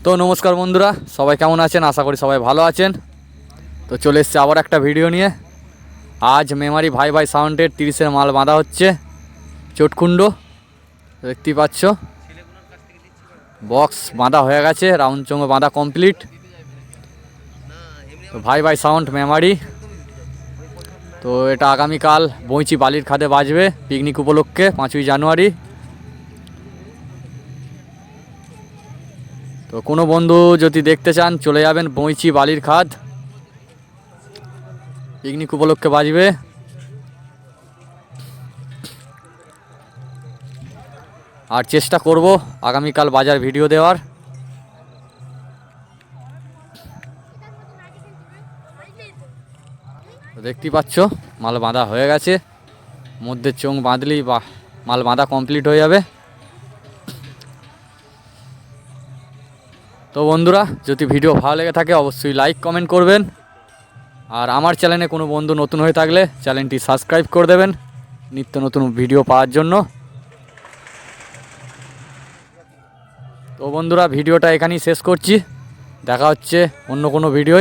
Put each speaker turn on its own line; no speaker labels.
তো নমস্কার বন্ধুরা, সবাই কেমন আছেন? আশা করি সবাই ভালো আছেন। তো চলে এসছে আবার একটা ভিডিও নিয়ে। আজ মেমারি ভাই ভাই সাউন্ডের 30-এর মাল বাঁধা হচ্ছে চটকুণ্ড। দেখতেই পাচ্ছ, বক্স বাঁধা হয়ে গেছে, রাউন্ড চোঙো বাঁধা কমপ্লিট। তো ভাই ভাই সাউন্ড মেমারি। তো এটা আগামীকাল বইচি বালির খাদে বাজবে পিকনিক উপলক্ষে 5ই জানুয়ারি। তো কোনো বন্ধু যদি দেখতে চান চলে যাবেন বইচি বালির খাদ, পিকনিক উপলক্ষে বাজবে। আর চেষ্টা করব আগামীকাল বাজার ভিডিও দেওয়ার। দেখতেই পাচ্ছ মাল বাঁধা হয়ে গেছে, মধ্যে চোঙ বাঁধলেই বা মাল বাঁধা কমপ্লিট হয়ে যাবে। তো বন্ধুরা, যদি ভিডিও ভালো লেগে থাকে অবশ্যই লাইক কমেন্ট করবেন। আর আমার চ্যানেলে কোনো বন্ধু নতুন হয়ে থাকলে চ্যানেলটি সাবস্ক্রাইব করে দেবেন নিত্য নতুন ভিডিও পাওয়ার জন্য। তো বন্ধুরা, ভিডিওটা এখানেই শেষ করছি। দেখা হচ্ছে অন্য কোনো ভিডিও।